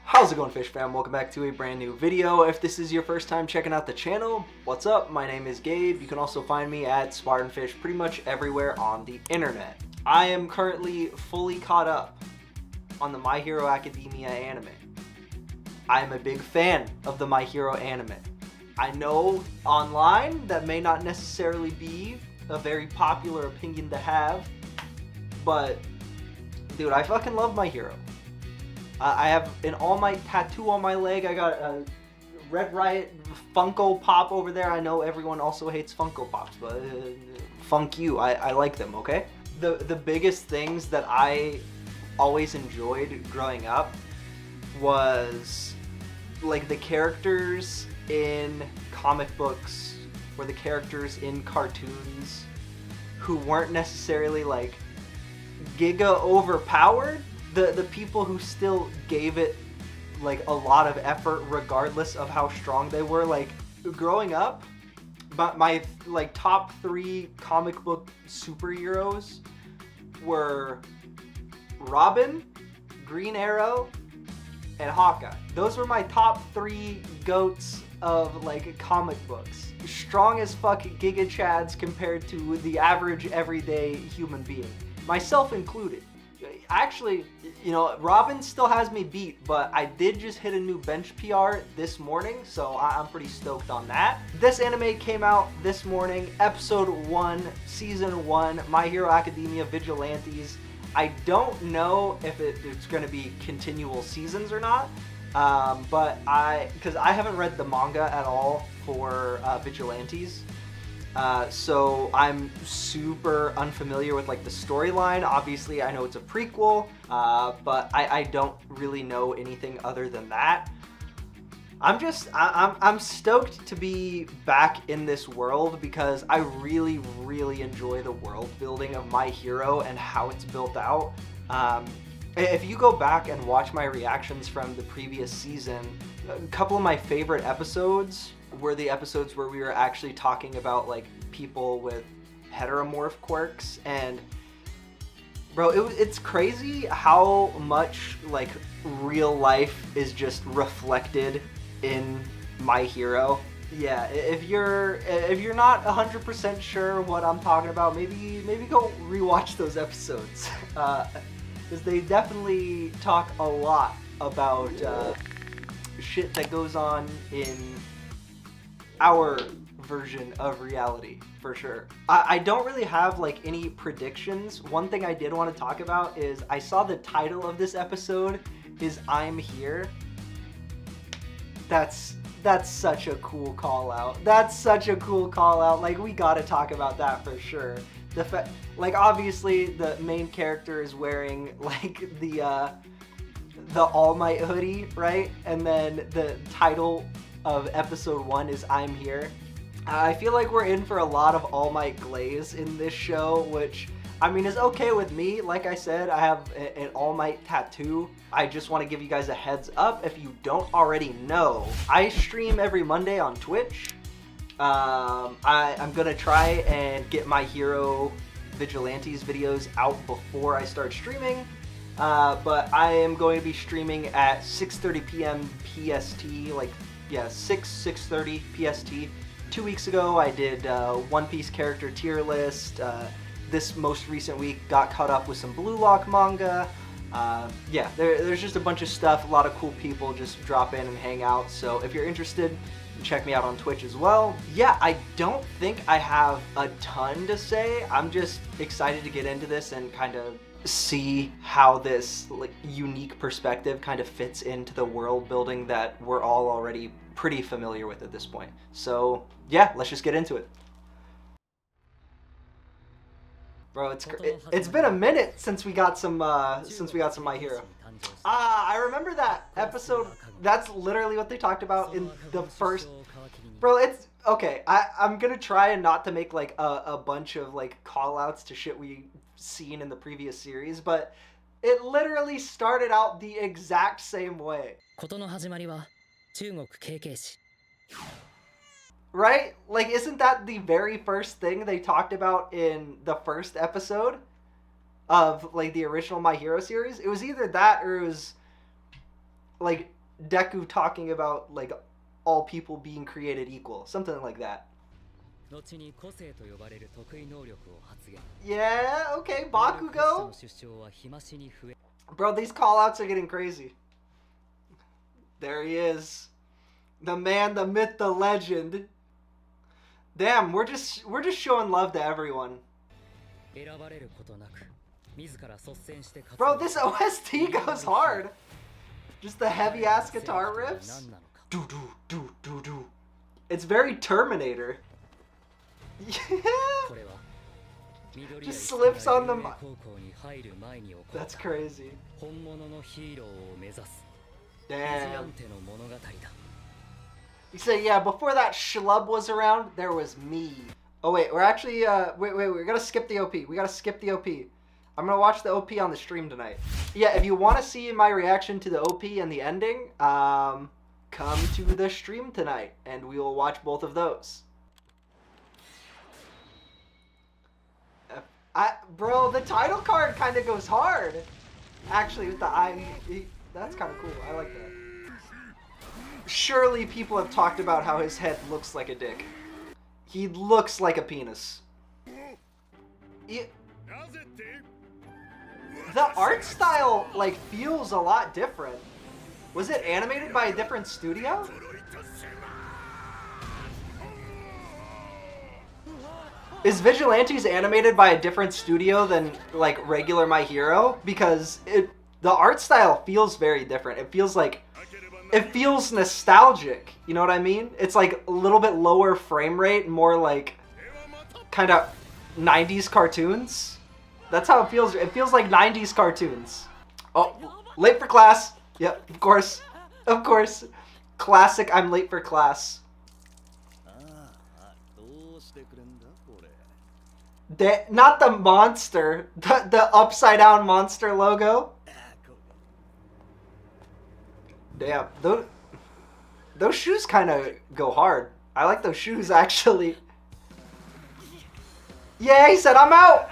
How's it going, Fish fam? Welcome back to a brand new video. If this is your first time checking out the channel, what's up? My name is Gabe. You can also find me at SpartnFish pretty much everywhere on the internet. I am currently fully caught up on the My Hero Academia anime. I am a big fan of the My Hero anime. I know online that may not necessarily be a very popular opinion to have, but dude, I fucking love My Hero. I have an All Might tattoo on my leg. I got a Red Riot Funko Pop over there. I know everyone also hates Funko Pops, but funk you. I like them, okay? The biggest things that I always enjoyed growing up was like the characters in comic books or the characters in cartoons who weren't necessarily like giga overpowered. The people who still gave it like a lot of effort regardless of how strong they were. Like growing up, my like top 3 comic book superheroes were Robin, Green Arrow, and Hawkeye. Those were my top 3 goats of like comic books. Strong as fuck Giga Chads compared to the average everyday human being, myself included. Actually, you know, Robin still has me beat, but I did just hit a new bench PR this morning, so I'm pretty stoked on that. This anime came out this morning, episode 1, season 1, My Hero Academia Vigilantes. I don't know if it's going to be continual seasons or not, but because I haven't read the manga at all for Vigilantes. So I'm super unfamiliar with like the storyline. Obviously I know it's a prequel, but I don't really know anything other than that. I'm stoked to be back in this world because I really enjoy the world building of My Hero and how it's built out. If you go back and watch my reactions from the previous season, a couple of my favorite episodes were the episodes where we were actually talking about like people with heteromorph quirks. And bro, it's crazy how much like real life is just reflected in My Hero. Yeah, if you're not 100% sure what I'm talking about, maybe go rewatch those episodes, because they definitely talk a lot about shit that goes on in our version of reality, for sure. I don't really have like any predictions. One thing I did want to talk about is I saw the title of this episode is I'm Here. That's such a cool call out. That's such a cool call out. Like, we gotta talk about that for sure. Like, obviously the main character is wearing like the All Might hoodie, right? And then the title of episode 1 is I'm Here. I feel like we're in for a lot of All Might glaze in this show, which I mean is okay with me. Like I said, I have an All Might tattoo. I just want to give you guys a heads up if you don't already know. I stream every Monday on Twitch. I'm gonna try and get My Hero Vigilantes videos out before I start streaming. But I am going to be streaming at 6:30 p.m. PST, like, yeah, 6:30 PST. 2 weeks ago, I did One Piece character tier list. This most recent week, got caught up with some Blue Lock manga. Yeah, there's just a bunch of stuff. A lot of cool people just drop in and hang out. So if you're interested, check me out on Twitch as well. Yeah, I don't think I have a ton to say. I'm just excited to get into this and kind of see how this like unique perspective kind of fits into the world building that we're all already pretty familiar with at this point. So yeah, let's just get into it. Bro, it's been a minute since we got some My Hero. I remember that episode. That's literally what they talked about in the first. Bro, it's okay. I'm gonna try and not to make like a bunch of like call outs to shit we seen in the previous series, but it literally started out the exact same way. Right? Like, isn't that the very first thing they talked about in the first episode of like the original My Hero series? It was either that or it was like Deku talking about like all people being created equal, something like that. Yeah, okay, Bakugo. Bro, these callouts are getting crazy. There he is. The man, the myth, the legend. Damn, we're just showing love to everyone. Bro, this OST goes hard. Just the heavy ass guitar riffs. Do do do do do. It's very Terminator. Yeah. Just slips on the. That's crazy. Damn. You say, yeah, before that schlub was around, there was me. Oh wait, we're actually wait, we gotta skip the OP. We gotta skip the OP. I'm gonna watch the OP on the stream tonight. Yeah, if you want to see my reaction to the OP and the ending, come to the stream tonight, and we will watch both of those. Bro, the title card kind of goes hard. Actually, with the eye, that's kind of cool. I like that. Surely people have talked about how his head looks like a dick. He looks like a penis. The art style, like, feels a lot different. Was it animated by a different studio? Is Vigilantes animated by a different studio than, like, regular My Hero? Because the art style feels very different. It feels like... It feels nostalgic, you know what I mean? It's like a little bit lower frame rate, more like kind of 90s cartoons. That's how it feels. It feels like 90s cartoons. Oh, late for class. Yep, of course. Of course. Classic, I'm late for class. Not the monster, the upside down monster logo. Damn, those shoes kind of go hard. I like those shoes, actually. Yeah, he said, I'm out!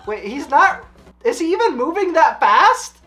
Wait, he's not... Is he even moving that fast?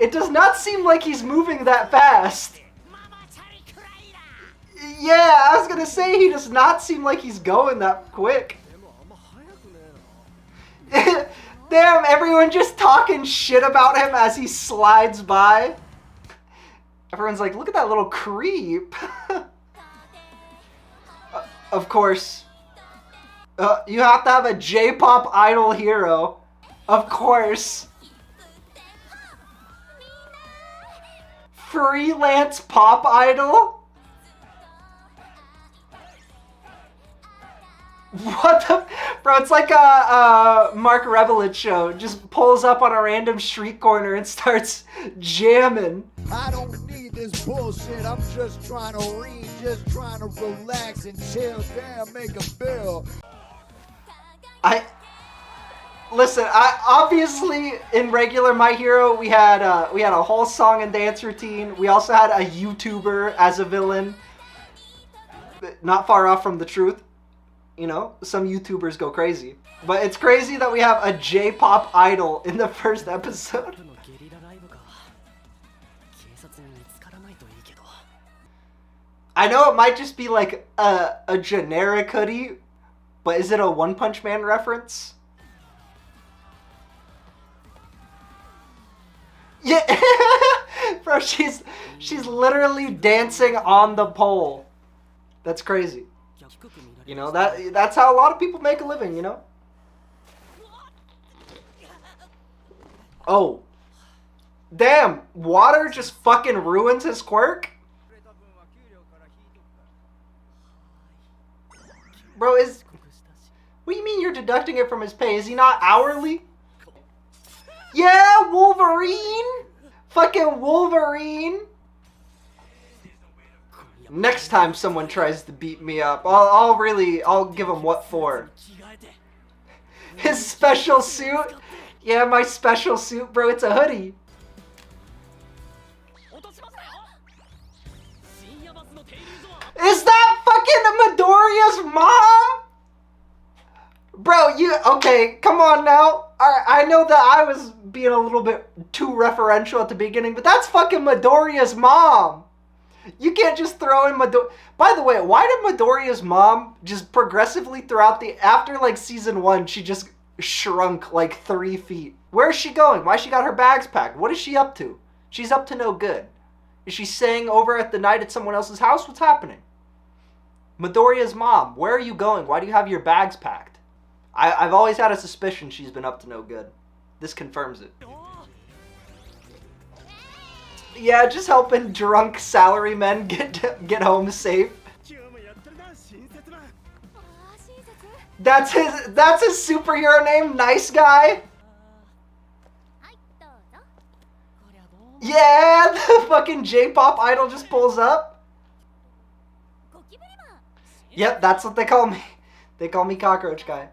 It does not seem like he's moving that fast. Yeah, I was gonna say, he does not seem like he's going that quick. Damn, everyone just talking shit about him as he slides by. Everyone's like, look at that little creep. Of course. You have to have a J-pop idol hero. Of course. Freelance pop idol? What the? Bro, it's like a Mark Revelich show. Just pulls up on a random street corner and starts jamming. I don't need this bullshit. I'm just trying to read, just trying to relax and chill. Damn, make a bill. Listen. Obviously in regular My Hero we had a whole song and dance routine. We also had a YouTuber as a villain. Not far off from the truth. You know, some YouTubers go crazy. But it's crazy that we have a J-pop idol in the first episode. I know it might just be like a generic hoodie, but is it a One Punch Man reference? Yeah, bro, she's literally dancing on the pole. That's crazy. You know, that's how a lot of people make a living, you know? Oh. Damn, water just fucking ruins his quirk? Bro, what do you mean you're deducting it from his pay? Is he not hourly? Yeah, Wolverine! Fucking Wolverine! Next time someone tries to beat me up, I'll give him what for. His special suit? Yeah, my special suit, bro, it's a hoodie. Is that fucking Midoriya's mom? Bro, okay, come on now. Alright, I know that I was being a little bit too referential at the beginning, but that's fucking Midoriya's mom. You can't just throw in Midoriya. By the way, why did Midoriya's mom just progressively throughout after like season 1, she just shrunk like 3 feet? Where is she going? Why she got her bags packed? What is she up to? She's up to no good. Is she staying over at the night at someone else's house? What's happening? Midoriya's mom, where are you going? Why do you have your bags packed? I've always had a suspicion she's been up to no good. This confirms it. Yeah, just helping drunk salarymen get home safe. That's his superhero name, Nice Guy. Yeah, the fucking J-pop idol just pulls up. Yep, that's what they call me. They call me Cockroach Guy.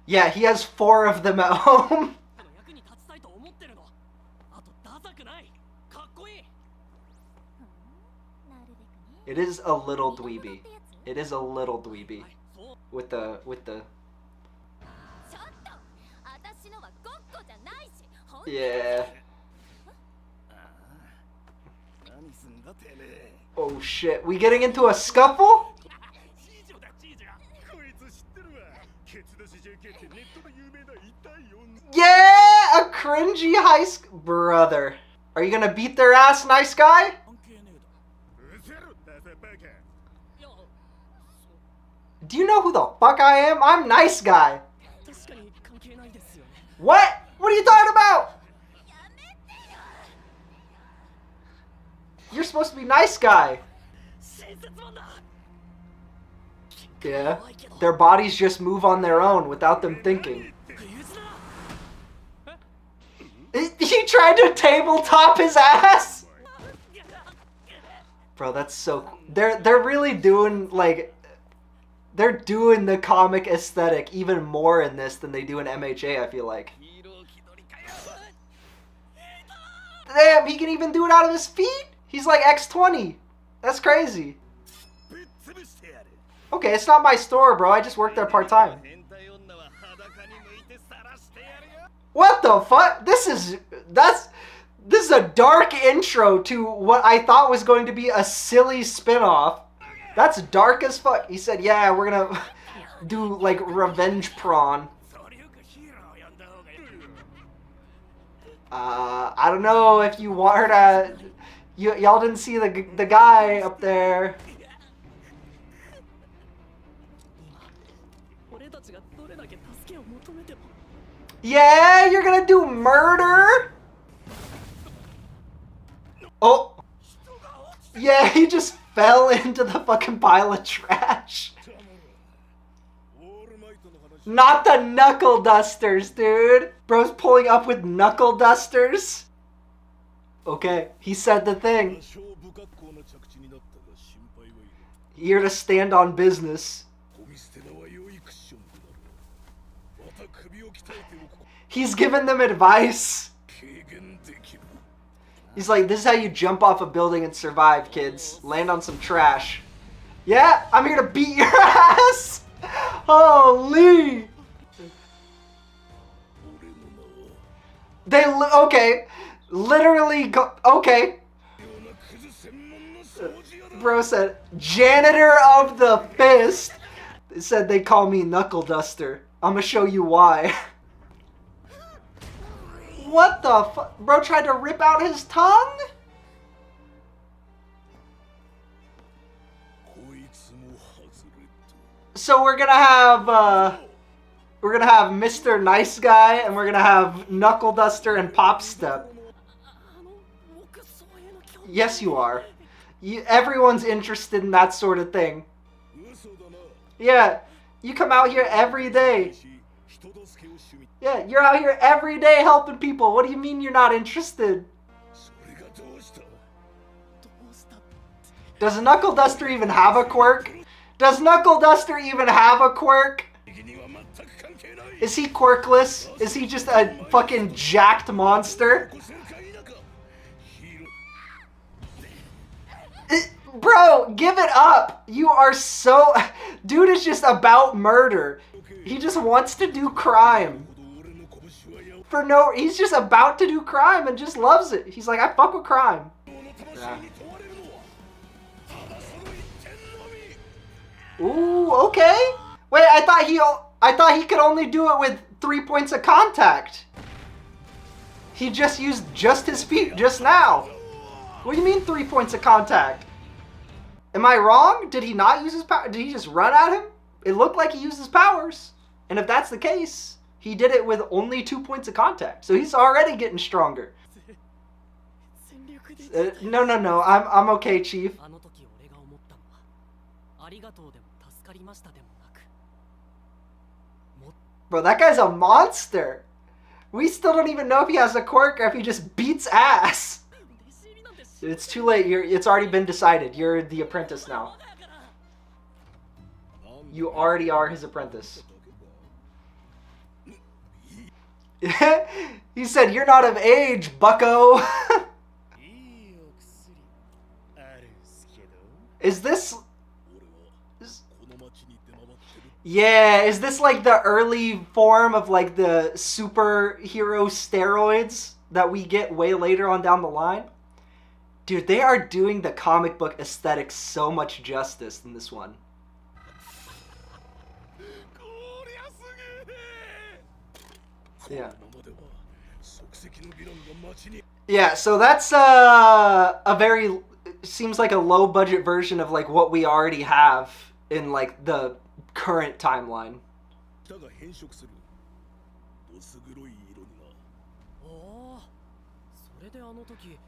Yeah, he has 4 of them at home. It is a little dweeby. It is a little dweeby. With the... Yeah. Oh shit, we getting into a scuffle? Yeah, a cringy high school brother. Are you gonna beat their ass, Nice Guy? Do you know who the fuck I am? I'm Nice Guy. What? What are you talking about? You're supposed to be Nice Guy. Yeah. Their bodies just move on their own without them thinking. He tried to tabletop his ass? Bro, that's so cool. They're really doing, like... They're doing the comic aesthetic even more in this than they do in MHA, I feel like. Damn, he can even do it out of his feet? He's like X20. That's crazy. Okay, it's not my store, bro. I just work there part-time. What the fuck? This is a dark intro to what I thought was going to be a silly spin-off. That's dark as fuck. He said, yeah, we're gonna do, like, Revenge Prawn. I don't know if you want her to... Y'all didn't see the guy up there. Yeah, you're gonna do murder? Oh. Yeah, he just fell into the fucking pile of trash. Not the knuckle dusters, dude. Bro's pulling up with knuckle dusters. Okay, he said the thing. Here to stand on business. He's giving them advice. He's like, this is how you jump off a building and survive, kids. Land on some trash. Yeah, I'm here to beat your ass. Holy. Okay. Literally go, okay. Bro said, janitor of the fist. They said they call me Knuckle Duster. I'm gonna show you why. What the fuck? Bro tried to rip out his tongue? So we're gonna have Mr. Nice Guy, and we're gonna have Knuckle Duster and Pop Step. Yes, you are. Everyone's interested in that sort of thing. Yeah, you come out here every day. Yeah, you're out here every day helping people. What do you mean you're not interested? Does Knuckle Duster even have a quirk? Does Knuckle Duster even have a quirk? Is he quirkless? Is he just a fucking jacked monster? Bro, give it up. You are so... Dude is just about murder. He just wants to do crime. For no... He's just about to do crime and just loves it. He's like, I fuck with crime. Yeah. Ooh, okay. Wait, I thought he could only do it with 3 points of contact. He just used just his feet just now. What do you mean 3 points of contact? Am I wrong? Did he not use his power? Did he just run at him? It looked like he used his powers. And if that's the case, he did it with only 2 points of contact. So he's already getting stronger. No. I'm okay, Chief. Bro, that guy's a monster. We still don't even know if he has a quirk or if he just beats ass. It's too late. It's already been decided. You're the apprentice now. You already are his apprentice. He said, "You're not of age, bucko." Is this... Yeah, is this like the early form of like the superhero steroids that we get way later on down the line? Dude, they are doing the comic book aesthetic so much justice in this one. Yeah. Yeah, so that's a very... Seems like a low budget version of like what we already have in like the current timeline.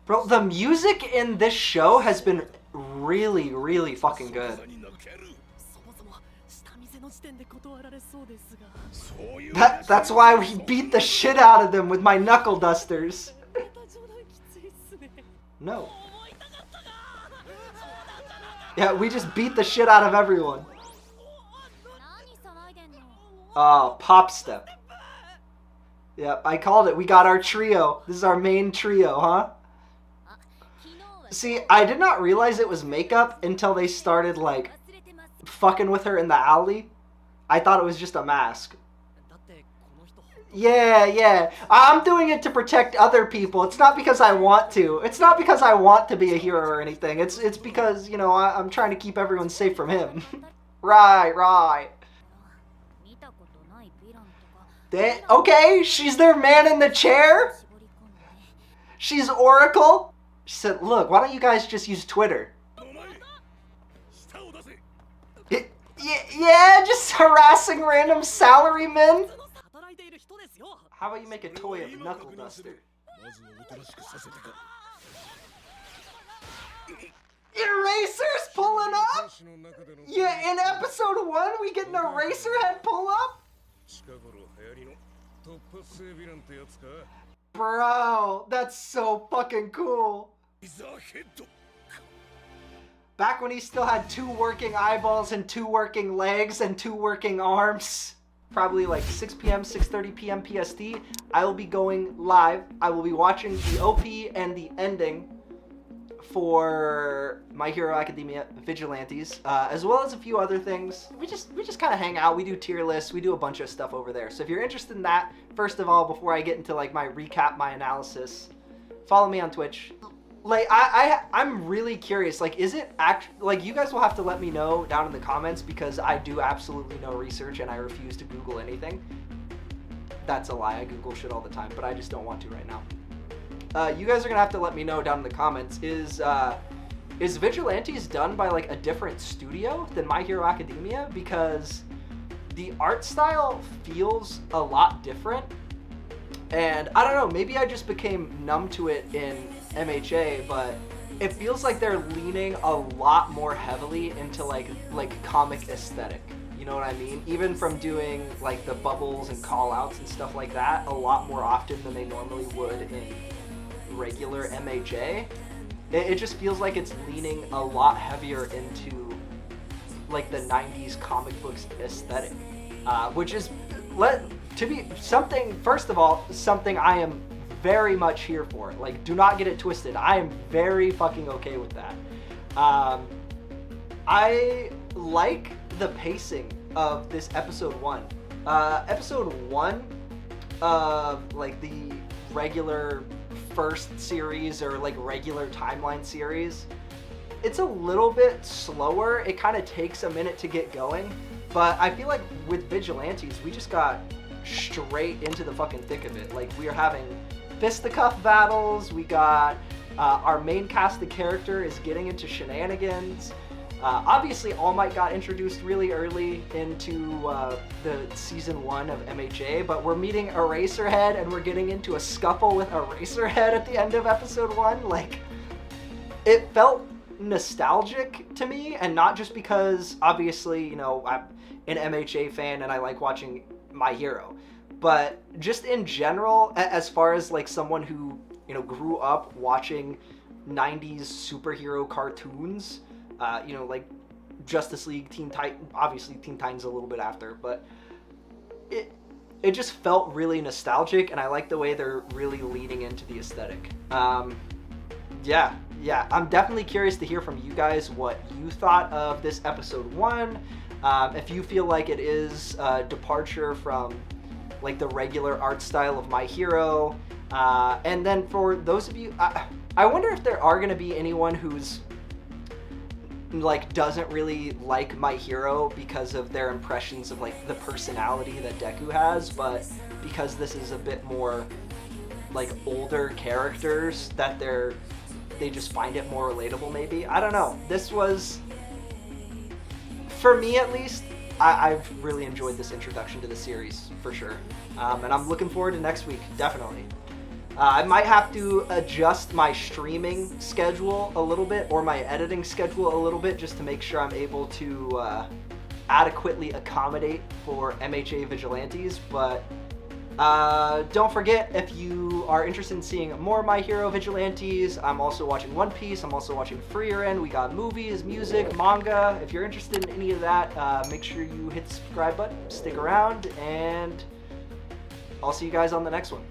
Bro, the music in this show has been really, really fucking good. That's why we beat the shit out of them with my knuckle dusters. No. Yeah, we just beat the shit out of everyone. Oh, pop step. Yep, I called it. We got our trio. This is our main trio, huh? See, I did not realize it was makeup until they started, like, fucking with her in the alley. I thought it was just a mask. Yeah. I'm doing it to protect other people. It's not because I want to. It's not because I want to be a hero or anything. It's because, you know, I'm trying to keep everyone safe from him. Right. Okay, she's their man in the chair? She's Oracle? She said, look, why don't you guys just use Twitter? Yeah, just harassing random salarymen? How about you make a toy of Knuckle Duster? Eraser's pulling up? Yeah, in episode 1 we get an Eraserhead pull up? Bro, that's so fucking cool. Back when he still had 2 working eyeballs and 2 working legs and 2 working arms. Probably like 6 p.m., 6:30 p.m. PST, I will be going live. I will be watching the OP and the ending for My Hero Academia Vigilantes, as well as a few other things. We just kind of hang out. We do tier lists. We do a bunch of stuff over there. So if you're interested in that, first of all, before I get into like my recap, my analysis, follow me on Twitch. Like I'm really curious. Like, is it like, you guys will have to let me know down in the comments, because I do absolutely no research and I refuse to Google anything. That's a lie. I Google shit all the time, but I just don't want to right now. You guys are gonna have to let me know down in the comments. Is Vigilantes done by like a different studio than My Hero Academia? Because the art style feels a lot different, and I don't know, maybe I just became numb to it in MHA, but it feels like they're leaning a lot more heavily into like comic aesthetic. You know what I mean? Even from doing like the bubbles and call outs and stuff like that a lot more often than they normally would in regular MHA. It just feels like it's leaning a lot heavier into like the 90s comic books aesthetic, which is, to be something, first of all, something I am very much here for. Like, do not get it twisted. I am very fucking okay with that. I like the pacing of this episode 1. Episode 1 of like the regular first series or like regular timeline series, it's a little bit slower. It kind of takes a minute to get going, but I feel like with Vigilantes, we just got straight into the fucking thick of it. Like, we are having fisticuff battles. We got our main cast of character is getting into shenanigans. Obviously, All Might got introduced really early into the season 1 of MHA, but we're meeting Eraserhead and we're getting into a scuffle with Eraserhead at the end of episode 1. Like, it felt nostalgic to me, and not just because, obviously, you know, I'm an MHA fan and I like watching My Hero, but just in general, as far as like someone who, you know, grew up watching 90s superhero cartoons, you know, like Justice League, Teen Titans, obviously Teen Titans a little bit after, but it just felt really nostalgic, and I like the way they're really leaning into the aesthetic. Yeah, I'm definitely curious to hear from you guys what you thought of this episode 1. If you feel like it is a departure from like the regular art style of My Hero, and then for those of you, I wonder if there are going to be anyone who's like doesn't really like My Hero because of their impressions of like the personality that Deku has, but because this is a bit more like older characters, that they just find it more relatable maybe. I don't know. This was, for me at least, I've really enjoyed this introduction to the series for sure, and I'm looking forward to next week, definitely. I might have to adjust my streaming schedule a little bit, or my editing schedule a little bit, just to make sure I'm able to adequately accommodate for MHA Vigilantes. But don't forget, if you are interested in seeing more My Hero Vigilantes, I'm also watching One Piece, I'm also watching Freer, we got movies, music, manga. If you're interested in any of that, make sure you hit the subscribe button, stick around, and I'll see you guys on the next one.